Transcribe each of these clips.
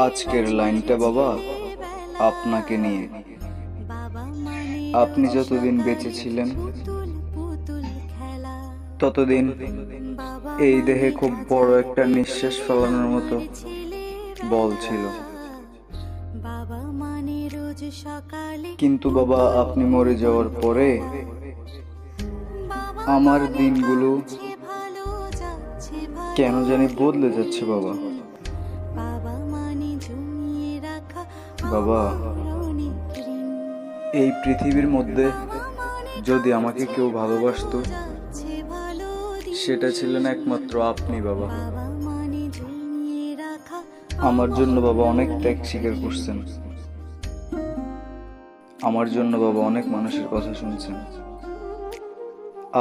আজকের লাইনটা বাবা আপনাকে নিয়ে। আপনি যতদিন বেঁচে ছিলেন ততদিন এই দেহে খুব বড় একটা নিঃশ্বাস ফেলানোর মতো বল ছিল। কিন্তু বাবা আপনি মরে যাওয়ার পরে আমার দিনগুলো কেন জানি বদলে যাচ্ছে বাবা। বাবা এই পৃথিবীর মধ্যে যদি আমাকে কেউ ভালোবাসতো সেটা ছিলেন একমাত্র আপনি বাবা। আমার জন্য বাবা অনেক ত্যাগ স্বীকার করছেন, আমার জন্য বাবা অনেক মানুষের কথা শুনছেন।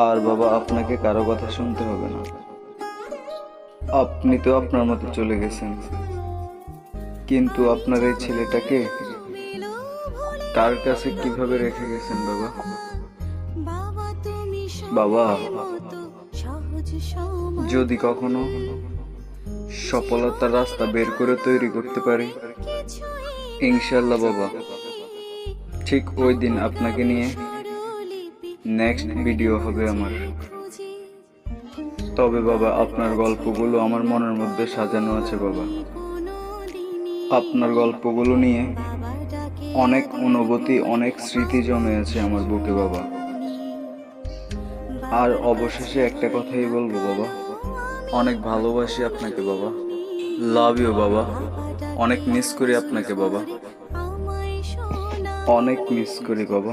আর বাবা আপনাকে কারো কথা শুনতে হবে না, আপনি তো আপনার মতো চলে গেছেন। কিন্তু আপনার এই ছেলেটাকে কার কাছে কিভাবে রেখে গেছেন বাবা? বাবা যদি কখনো সফলতার রাস্তা বের করে তৈরি করতে পারি ইনশাল্লাহ বাবা ঠিক ওই দিন আপনাকে নিয়ে নেক্সট ভিডিও হবে আমার। তবে বাবা আপনার গল্পগুলো আমার মনের মধ্যে সাজানো আছে বাবা। আপনার গল্পগুলো নিয়ে অনেক অনুভূতি, অনেক স্মৃতি জমে আছে আমার বুকে বাবা। আর অবশেষে একটা কথাই বলবো বাবা, অনেক ভালোবাসি আপনাকে বাবা, লাভ ইউ বাবা। অনেক মিস করি আপনাকে বাবা, অনেক মিস করি বাবা।